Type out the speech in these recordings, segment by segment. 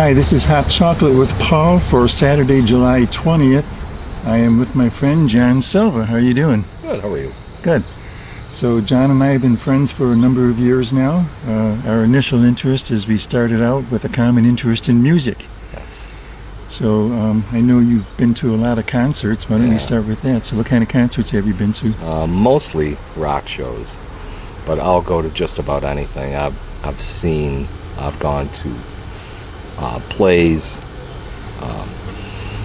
Hi, this is Hot Chocolate with Paul for Saturday, July 20th. I am with my friend John Silva. How are you doing? Good, how are you? Good. So John and I have been friends for a number of years now. Our initial interest is we started out with a common interest in music. Yes. So I know you've been to a lot of concerts. Why don't we start with that? So what kind of concerts have you been to? Mostly rock shows, but I'll go to just about anything. I've gone to plays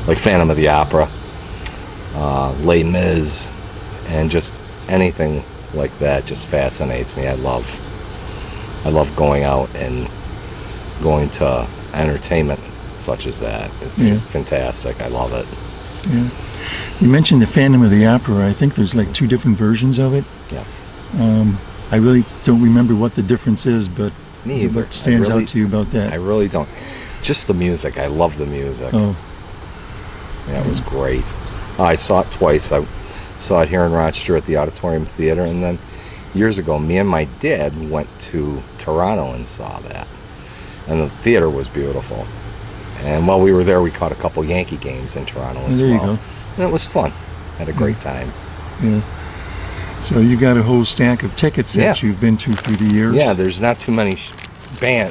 like Phantom of the Opera, Les Mis, and just anything like that just fascinates me. I love going out and going to entertainment such as that. It's just fantastic. I love it. Yeah. You mentioned the Phantom of the Opera. I think there's like two different versions of it. Yes. I really don't remember what the difference is, but me either. What stands out to you about that? I really don't. Just the music. I love the music. Oh. Yeah, it was great. I saw it twice. I saw it here in Rochester at the Auditorium Theater, and then years ago, me and my dad went to Toronto and saw that. And the theater was beautiful. And while we were there, we caught a couple Yankee games in Toronto as there well. You go. And it was fun. Had a great time. Yeah. So you got a whole stack of tickets that you've been to through the years. Yeah, there's not too many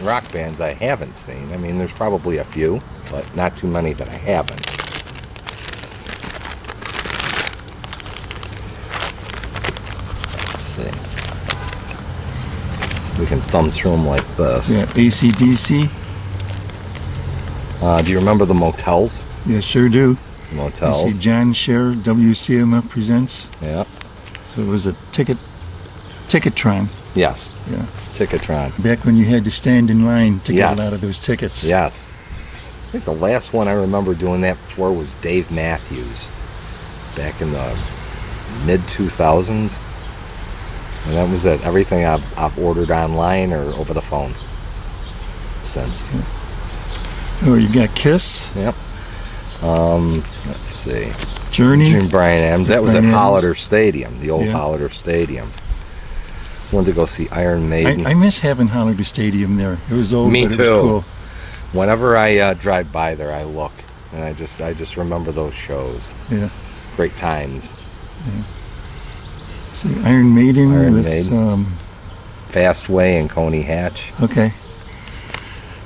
rock bands I haven't seen. I mean, there's probably a few, but not too many that I haven't. Let's see. We can thumb through them like this. Yeah, AC/DC. Do you remember the Motels? Yeah, sure do. Motels. I see John Scher, WCMF presents. Yeah. So it was a Ticketron. Yes. Yeah. Ticketron. Back when you had to stand in line to get a lot of those tickets. Yes. I think the last one I remember doing that for was Dave Matthews back in the mid-2000s. And that was it. Everything I've ordered online or over the phone since. Yeah. Oh, you got Kiss? Yep. Let's see. Journey? Brian Adams. That was at Bryan Adams. Hollader Stadium, the old Hollader Stadium. Wanted to go see Iron Maiden. I miss having Hollader Stadium there. It was old, Me but too. It was cool. Whenever I drive by there, I look, and I just remember those shows. Yeah. Great times. Yeah. See, Iron Maiden with Fastway and Coney Hatch. Okay.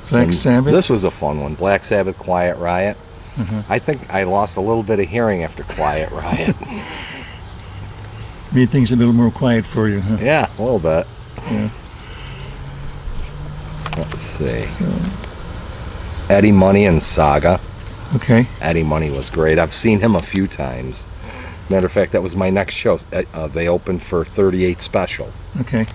Black Sabbath. This was a fun one. Black Sabbath, Quiet Riot. I think I lost a little bit of hearing after Quiet Riot. Made things a little more quiet for you, huh? Yeah, a little bit. Yeah. Let's see. Eddie Money and Saga. Okay. Eddie Money was great. I've seen him a few times. Matter of fact, that was my next show. They opened for 38 Special. Okay.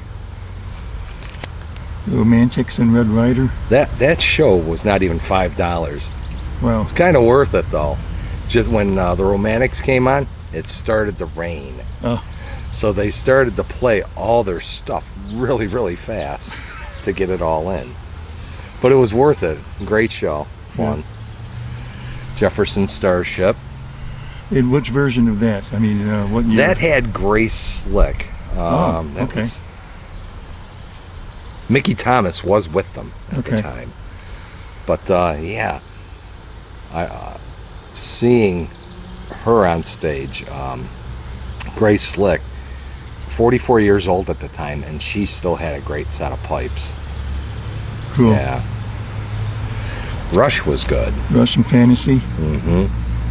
The Romantics and Red Rider. That show was not even $5. Wow. It's kind of worth it though. Just when the Romantics came on, it started to rain. Oh. So they started to play all their stuff really, really fast to get it all in. But it was worth it. Great show. Fun. Yeah. Jefferson Starship. In which version of that? I mean, what year? That had Grace Slick. Okay. Mickey Thomas was with them at the time. But seeing her on stage, Grace Slick, 44 years old at the time, and she still had a great set of pipes. Cool. Yeah. Rush was good. Rush and Fantasy.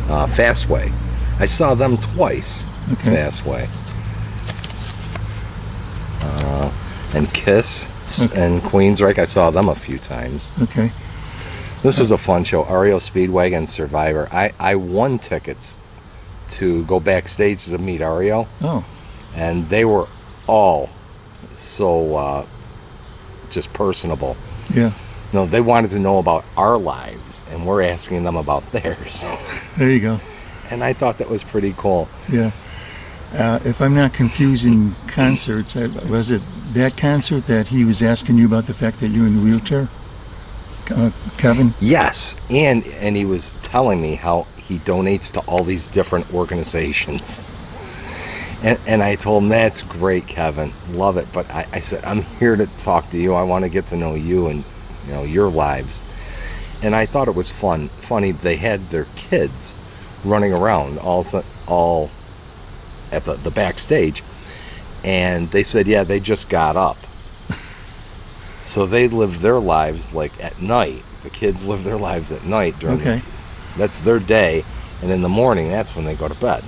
Fastway. I saw them twice. Okay. Fastway. And Kiss and Queensryche. I saw them a few times. Okay. This was a fun show. REO Speedwagon and Survivor. I won tickets to go backstage to meet REO. Oh. And they were all so just personable. Yeah. No, they wanted to know about our lives, and we're asking them about theirs. There you go. And I thought that was pretty cool. Yeah. If I'm not confusing concerts, was it that concert that he was asking you about the fact that you're in a wheelchair, Kevin? Yes, and he was telling me how he donates to all these different organizations. And I told him, that's great, Kevin. Love it. But I said, I'm here to talk to you. I want to get to know you and your lives. And I thought it was funny. They had their kids running around all at the backstage, and they said, yeah, they just got up. So they lived their lives like at night. The kids live their lives at night during that's their day, and in the morning, that's when they go to bed.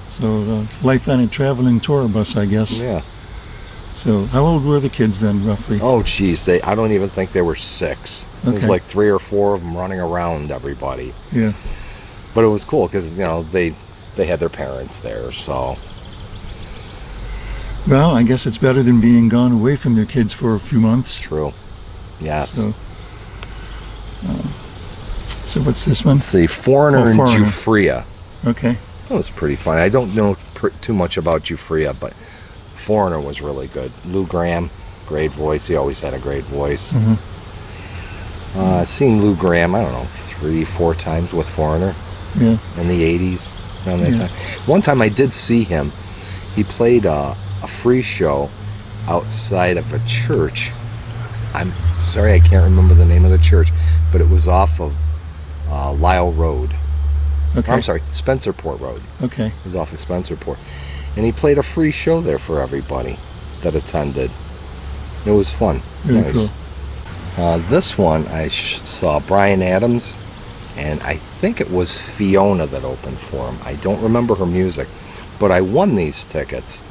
So life on a traveling tour bus, I guess. Yeah. So how old were the kids then, roughly? Oh, geez, I don't even think they were 6. It was like 3 or 4 of them running around everybody. Yeah. But it was cool because, they had their parents there, so. Well, I guess it's better than being gone away from their kids for a few months. True. Yes. So what's this one? Let's see, Foreigner and Jufria. Okay. That was pretty funny. I don't know too much about Jufria, but Foreigner was really good. Lou Gramm, great voice. He always had a great voice. Mm-hmm. I've seen Lou Gramm, I don't know, 3-4 times with Foreigner. Yeah. In the 80s, around that time. One time I did see him. He played a free show outside of a church. I'm sorry, I can't remember the name of the church, but it was off of Lyle Road. Okay. I'm sorry, Spencerport Road. Okay. It was off of Spencerport. And he played a free show there for everybody that attended. It was fun. Very nice. Cool. This one, I saw Bryan Adams, and I think it was Fiona that opened for him. I don't remember her music, but I won these tickets,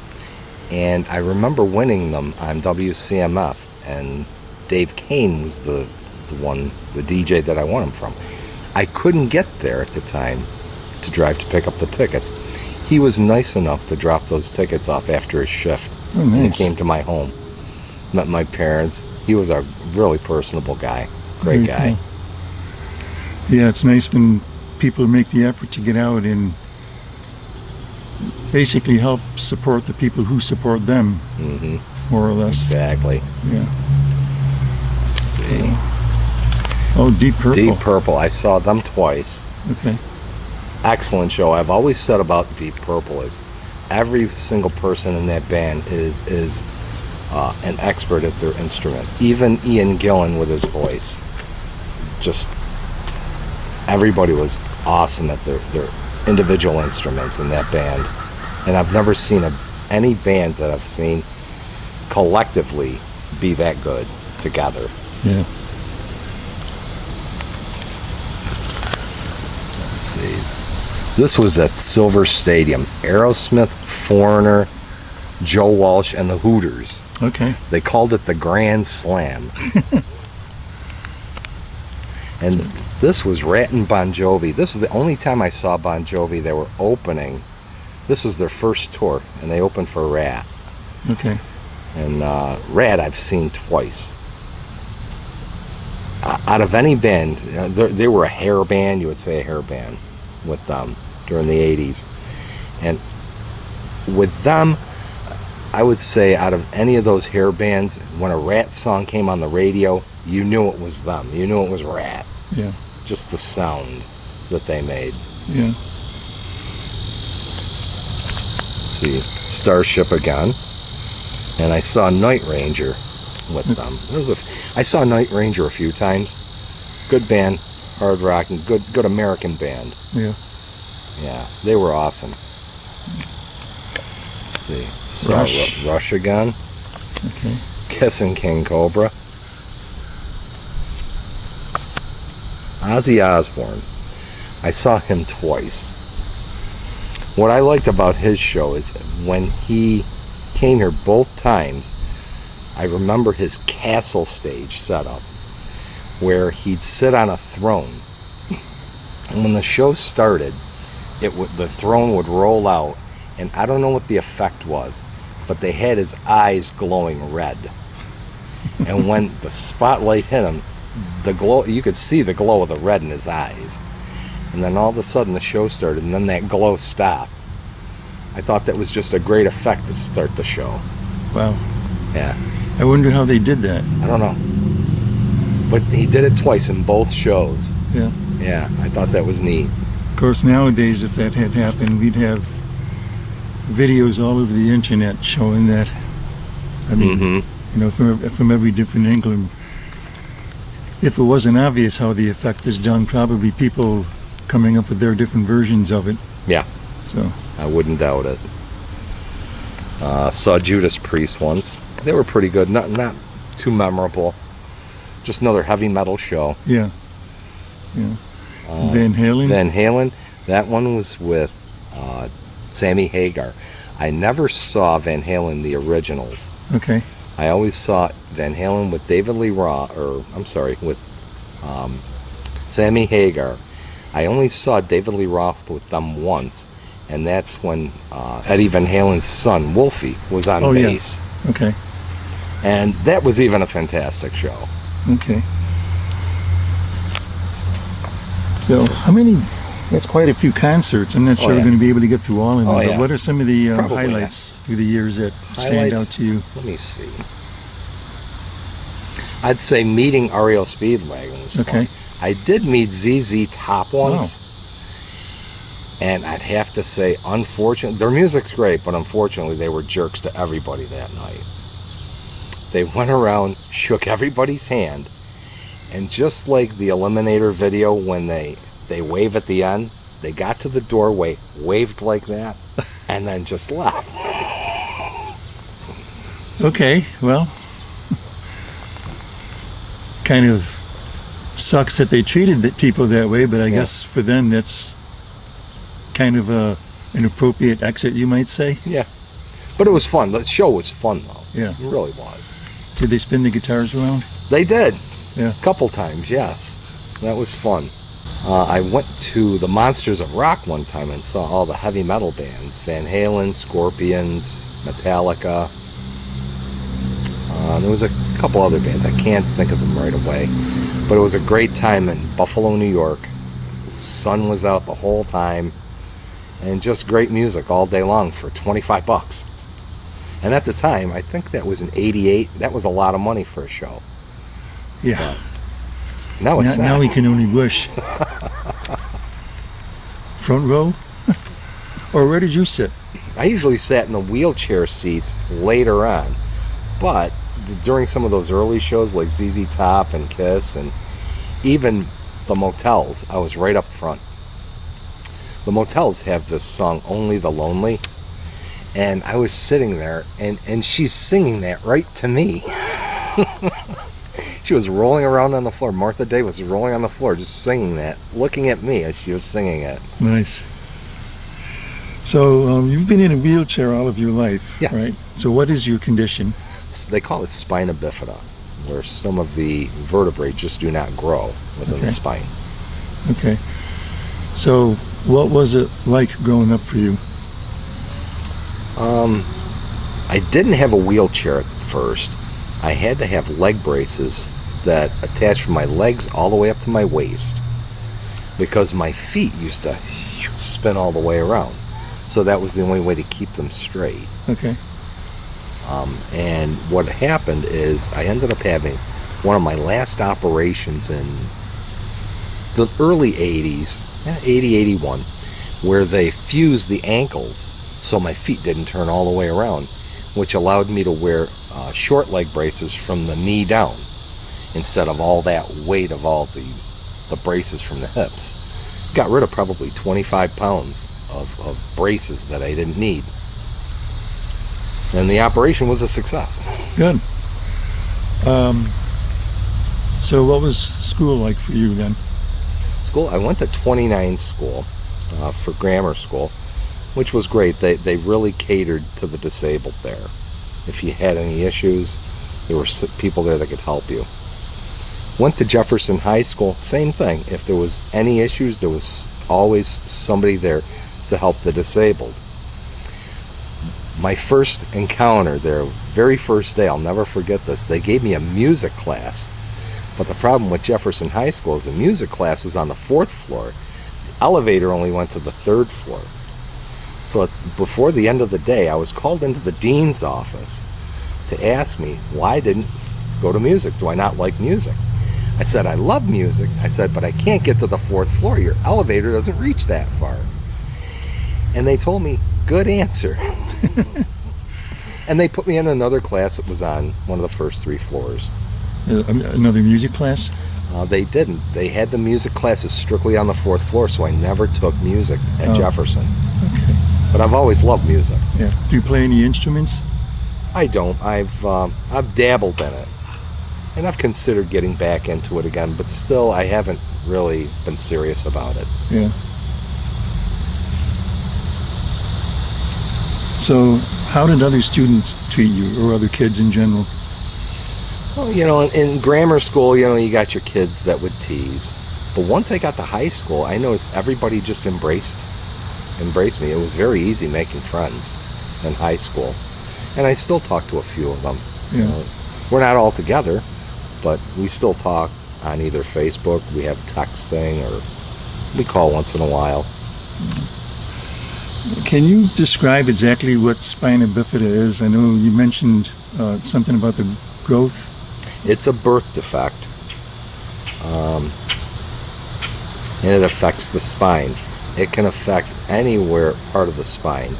and I remember winning them on WCMF, and Dave Kane was the DJ that I won them from. I couldn't get there at the time to drive to pick up the tickets. He was nice enough to drop those tickets off after his shift. Oh, nice. And he came to my home, met my parents. He was a really personable guy, great Very guy. Cool. Yeah, it's nice when people make the effort to get out and basically help support the people who support them, Mm-hmm. more or less. Exactly. Yeah. Let's see. Oh, Deep Purple. Deep Purple. I saw them twice. Okay. Excellent show. I've always said about Deep Purple is every single person in that band is an expert at their instrument. Even Ian Gillan with his voice. Just everybody was awesome at their individual instruments in that band. And I've never seen any bands that I've seen collectively be that good together. Yeah. Let's see. This was at Silver Stadium. Aerosmith, Foreigner, Joe Walsh, and the Hooters. Okay. They called it the Grand Slam. And this was Rat and Bon Jovi. This was the only time I saw Bon Jovi. They were opening. This was their first tour, and they opened for Rat. Okay. And Rat I've seen twice. Out of any band, they were a hair band, you would say a hair band with them during the 80s. And with them, I would say out of any of those hair bands, when a Rat song came on the radio, you knew it was them. You knew it was Rat. Yeah. Just the sound that they made. Yeah. Let's see, Starship again. And I saw Night Ranger with them. I saw Night Ranger a few times. Good band, hard rock, and good American band. Yeah. Yeah, they were awesome. Let's see, saw Rush again. Okay. Kiss and King Cobra. Ozzy Osbourne. I saw him twice. What I liked about his show is when he came here both times, I remember his castle stage setup where he'd sit on a throne, and when the show started, the throne would roll out, and I don't know what the effect was, but they had his eyes glowing red. And when the spotlight hit him, the glow, you could see the glow of the red in his eyes. And then all of a sudden the show started, and then that glow stopped. I thought that was just a great effect to start the show. Wow. Yeah. I wonder how they did that. I don't know. But he did it twice in both shows. Yeah. Yeah, I thought that was neat. Of course, nowadays, if that had happened, we'd have videos all over the internet showing that. I mean, Mm-hmm. you know, from every different angle. if it wasn't obvious how the effect is done, probably people coming up with their different versions of it. Yeah, So, I wouldn't doubt it. Saw Judas Priest once. They were pretty good. Not too memorable. Just another heavy metal show. yeah. Van Halen? Van Halen. That one was with Sammy Hagar. I never saw Van Halen the originals. Okay. I always saw Van Halen with David Lee Roth, with Sammy Hagar. I only saw David Lee Roth with them once, and that's when Eddie Van Halen's son, Wolfie, was on bass. Yeah. Okay. And that was even a fantastic show. Okay. So, how many? That's quite a few concerts. I'm not sure we're going to be able to get through all of them. Oh, but yeah. what are some of the Probably highlights through the years that stand out to you? Let me see. I'd say meeting REO Speedwagon was Okay. fun. I did meet ZZ Top once. And I'd have to say, unfortunately, their music's great, but unfortunately, they were jerks to everybody that night. They went around, shook everybody's hand, and just like the Eliminator video when they wave at the end, they got to the doorway, waved like that, and then just left. Okay, well, kind of sucks that they treated the people that way, but I guess for them that's kind of an appropriate exit, you might say. Yeah. But it was fun. The show was fun, though. Yeah. It really was. Did they spin the guitars around? They did. Yeah. A couple times, yes. That was fun. I went to the Monsters of Rock one time and saw all the heavy metal bands. Van Halen, Scorpions, Metallica. There was a couple other bands. I can't think of them right away. But it was a great time in Buffalo, New York. The sun was out the whole time. And just great music all day long for $25. And at the time, I think that was in '88. That was a lot of money for a show. Yeah. But now it's Now not. we can only wish. Front row? Or where did you sit? I usually sat in the wheelchair seats later on. But during some of those early shows like ZZ Top and Kiss and even the Motels, I was right up front. The Motels have this song, Only the Lonely. And I was sitting there, and she's singing that right to me. She was rolling around on the floor. Martha Day was rolling on the floor, just singing that, looking at me as she was singing it. Nice. So you've been in a wheelchair all of your life, Yes. right? So what is your condition? They call it Spina Bifida, where some of the vertebrae just do not grow within the spine. Okay. So what was it like growing up for you? I didn't have a wheelchair at first. I had to have leg braces that attached from my legs all the way up to my waist because my feet used to spin all the way around. So that was the only way to keep them straight. Okay. And what happened is I ended up having one of my last operations in the early 80s, 80, 81, where they fused the ankles so my feet didn't turn all the way around, which allowed me to wear short leg braces from the knee down instead of all that weight of all the braces from the hips. Got rid of probably 25 pounds of braces that I didn't need. And the operation was a success. Good. So what was school like for you then? School, I went to 29 school for grammar school, which was great. They really catered to the disabled there. If you had any issues, there were people there that could help you. Went to Jefferson High School, same thing. If there was any issues, there was always somebody there to help the disabled. My first encounter there, very first day, I'll never forget this, they gave me a music class. But the problem with Jefferson High School is the music class was on the 4th floor. The elevator only went to the 3rd floor. So before the end of the day, I was called into the dean's office to ask me why I didn't go to music. Do I not like music? I said, I love music. I said, but I can't get to the 4th floor. Your elevator doesn't reach that far. And they told me, good answer. And they put me in another class that was on one of the first 3 floors. Another music class? They didn't. They had the music classes strictly on the 4th floor, so I never took music at Jefferson. Okay. But I've always loved music. Yeah. Do you play any instruments? I don't. I've dabbled in it, and I've considered getting back into it again, but still, I haven't really been serious about it. Yeah. So, how did other students treat you, or other kids in general? Well, you know, in grammar school, you know, you got your kids that would tease. But once I got to high school, I noticed everybody just embraced me. It was very easy making friends in high school. And I still talk to a few of them. Yeah. You know, we're not all together, but we still talk on either Facebook, we have texting, or we call once in a while. Can you describe exactly what spina bifida is? I know you mentioned something about the growth. It's a birth defect, and it affects the spine. It can affect anywhere part of the spine,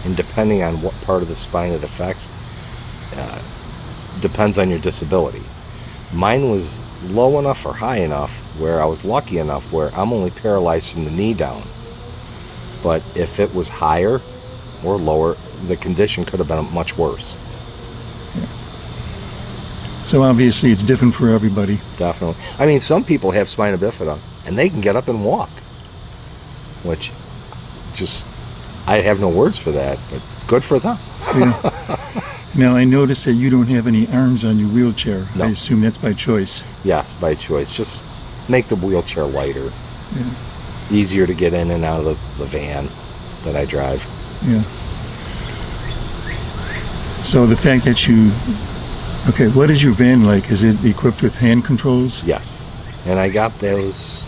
and depending on what part of the spine it affects, depends on your disability. Mine was low enough or high enough where I was lucky enough where I'm only paralyzed from the knee down. But if it was higher or lower, the condition could have been much worse. So obviously it's different for everybody. Definitely. I mean, some people have spina bifida and they can get up and walk, which just, I have no words for that, but good for them. Yeah. Now I noticed that you don't have any arms on your wheelchair. No. I assume that's by choice. Yes, by choice. Just make the wheelchair lighter. Yeah. Easier to get in and out of the van that I drive. Yeah. So the fact that you, okay, what is your van like? Is it equipped with hand controls? Yes. And I got those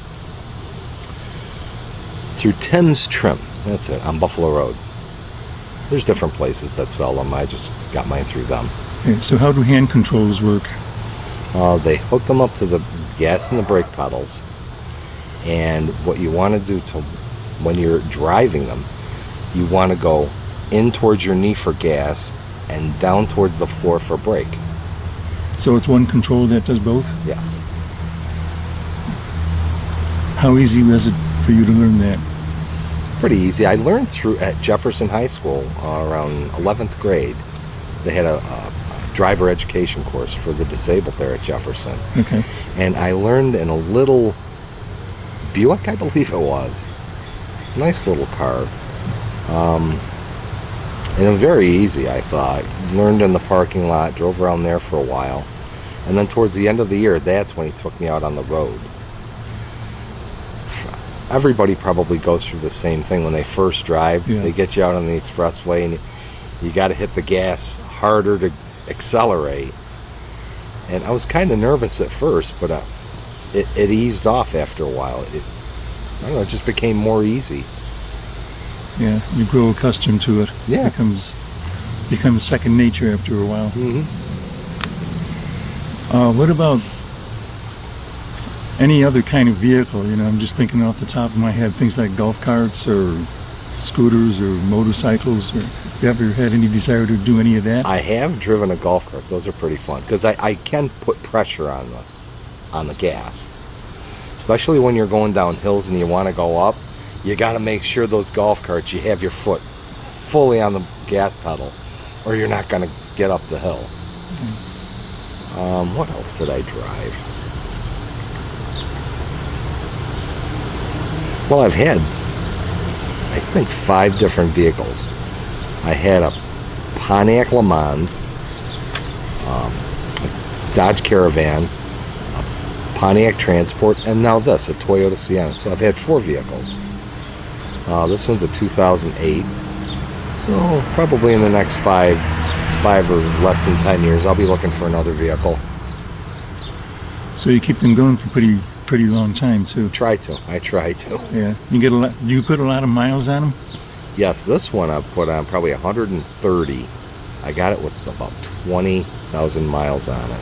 through Tim's Trim. That's it, on Buffalo Road. There's different places that sell them. I just got mine through them. Okay, so how do hand controls work? They hook them up to the gas and the brake pedals. And what you want to do when you're driving them, you want to go in towards your knee for gas and down towards the floor for brake. So it's one control that does both? Yes. How easy was it for you to learn that? Pretty easy. I learned at Jefferson High School around 11th grade. They had a driver education course for the disabled there at Jefferson. Okay. And I learned in a little Buick, I believe it was. Nice little car. And it was very easy, I thought. Learned in the parking lot, drove around there for a while. And then towards the end of the year, that's when he took me out on the road. Everybody probably goes through the same thing when they first drive. Yeah. They get you out on the expressway and you got to hit the gas harder to accelerate. And I was kind of nervous at first, but it eased off after a while. I don't know, it just became more easy. Yeah, you grow accustomed to it. Yeah. It becomes second nature after a while. Mm-hmm. What about any other kind of vehicle? You know, I'm just thinking off the top of my head, things like golf carts or scooters or motorcycles. Or have you ever had any desire to do any of that? I have driven a golf cart. Those are pretty fun because I can put pressure on the gas, especially when you're going down hills and you want to go up. You got to make sure those golf carts, you have your foot fully on the gas pedal, or you're not going to get up the hill. What else did I drive? Well, I've had, I think, 5 different vehicles. I had a Pontiac Le Mans, a Dodge Caravan, a Pontiac Transport, and now this, a Toyota Sienna. So I've had 4 vehicles. This one's a 2008. So probably in the next 5 or less than 10 years, I'll be looking for another vehicle. So you keep them going for pretty long time too. I try to. Yeah. You get a lot. You put a lot of miles on them. Yes, this one I've put on probably 130. I got it with about 20,000 miles on it.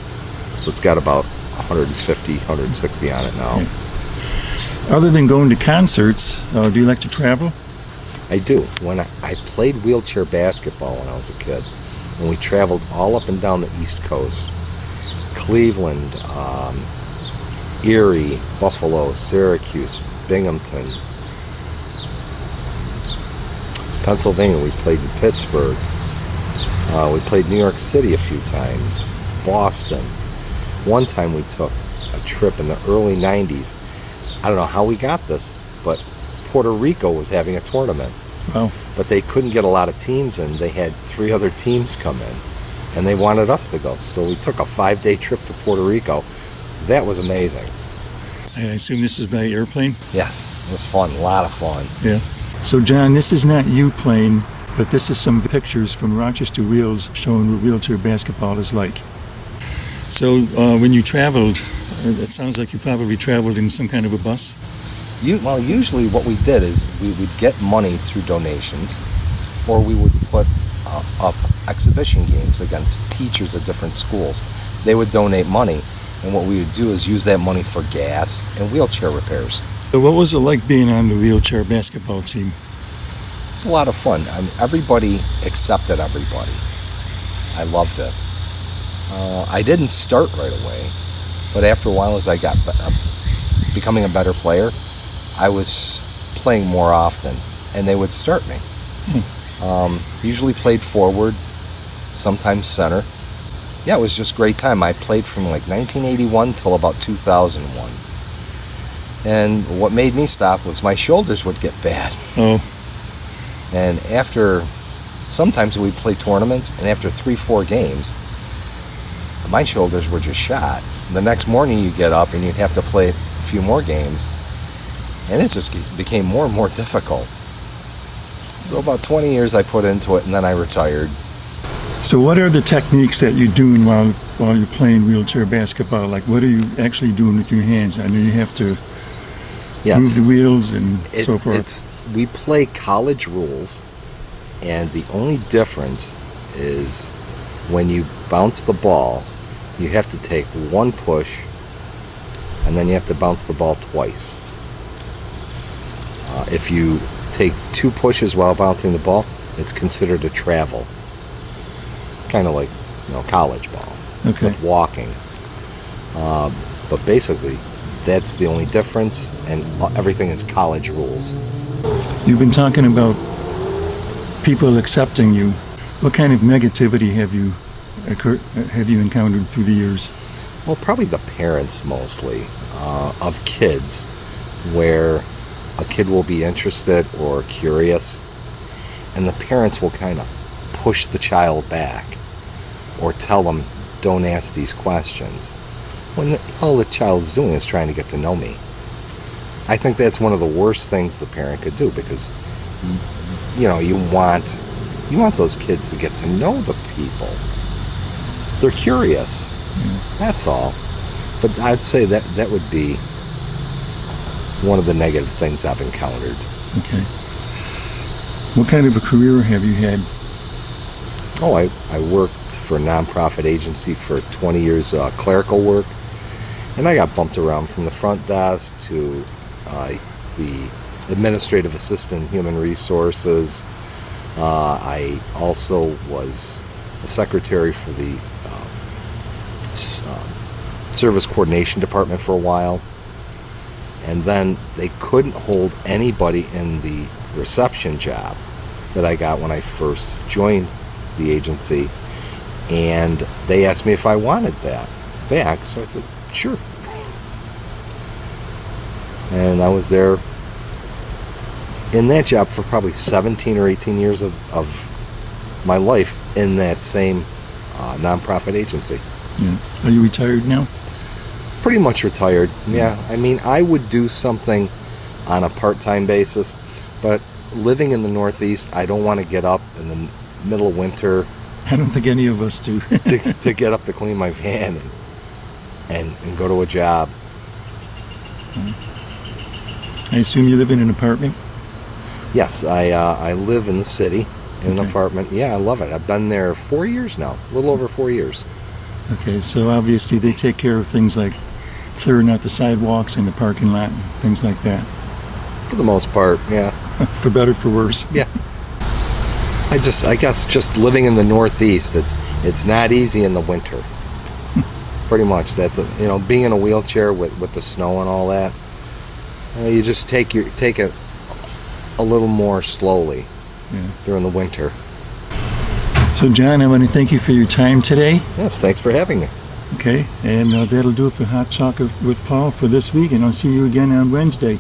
So it's got about 150, 160 on it now. Yeah. Other than going to concerts, do you like to travel? I do. When I played wheelchair basketball when I was a kid, and we traveled all up and down the East Coast, Cleveland, Erie, Buffalo, Syracuse, Binghamton, Pennsylvania. We played in Pittsburgh. We played New York City a few times, Boston. One time we took a trip in the early 90s. I don't know how we got this, but Puerto Rico was having a tournament. Wow. But they couldn't get a lot of teams in. They had 3 other teams come in, and they wanted us to go. So we took a 5-day trip to Puerto Rico. That was amazing. I assume this was by airplane? Yes, it was fun, a lot of fun. Yeah. So, John, this is not you playing, but this is some pictures from Rochester Wheels showing what wheelchair basketball is like. So, when you traveled, it sounds like you probably traveled in some kind of a bus? Well, usually what we did is we would get money through donations, or we would put up exhibition games against teachers at different schools. They would donate money, and what we would do is use that money for gas and wheelchair repairs. So what was it like being on the wheelchair basketball team? It's a lot of fun. I mean, everybody accepted everybody. I loved it. I didn't start right away, but after a while, as I got becoming a better player, I was playing more often, and they would start me. Usually played forward, sometimes center. Yeah, it was just a great time. I played from like 1981 till about 2001. And what made me stop was my shoulders would get bad. Oh. And sometimes we'd play tournaments, and after 3-4 games, my shoulders were just shot. The next morning you get up and you'd have to play a few more games, and it just became more and more difficult. So about 20 years I put into it, and then I retired. So what are the techniques that you're doing while you're playing wheelchair basketball? Like, what are you actually doing with your hands? I know you have to move the wheels and so forth. We play college rules, and the only difference is when you bounce the ball, you have to take one push, and then you have to bounce the ball twice. If you take 2 pushes while bouncing the ball, it's considered a travel. Kind of like, college ball. Okay. With walking. But basically, that's the only difference, and everything is college rules. You've been talking about people accepting you. What kind of negativity have you encountered through the years? Well, probably the parents mostly of kids, where a kid will be interested or curious, and the parents will kind of push the child back or tell them, don't ask these questions, when all the child is doing is trying to get to know me. I think that's one of the worst things the parent could do, because you want those kids to get to know the people. They're curious. That's all. But I'd say that would be one of the negative things I've encountered. Okay. What kind of a career have you had? Oh, I worked for a nonprofit agency for 20 years, clerical work, and I got bumped around from the front desk to the administrative assistant in human resources. I also was a secretary for the service coordination department for a while, and then they couldn't hold anybody in the reception job that I got when I first joined the agency, and they asked me if I wanted that back, so I said sure, and I was there in that job for probably 17 or 18 years of my life in that same nonprofit agency. Yeah. Are you retired now? Pretty much retired, yeah. I mean, I would do something on a part-time basis, but living in the Northeast, I don't want to get up in the middle of winter. I don't think any of us do. to get up to clean my van and go to a job. I assume you live in an apartment? Yes, I live in the city in an apartment. Yeah, I love it. I've been there 4 years now, a little over 4 years. Okay, so obviously they take care of things like clearing out the sidewalks in the parking lot and things like that. For the most part, yeah. For better, for worse. Yeah. I guess just living in the Northeast, it's not easy in the winter. Pretty much. That's being in a wheelchair with the snow and all that. You just take it a little more slowly during the winter. So John, I want to thank you for your time today. Yes, thanks for having me. Okay, and that'll do it for Hot Chocolate with Paul for this week, and I'll see you again on Wednesday.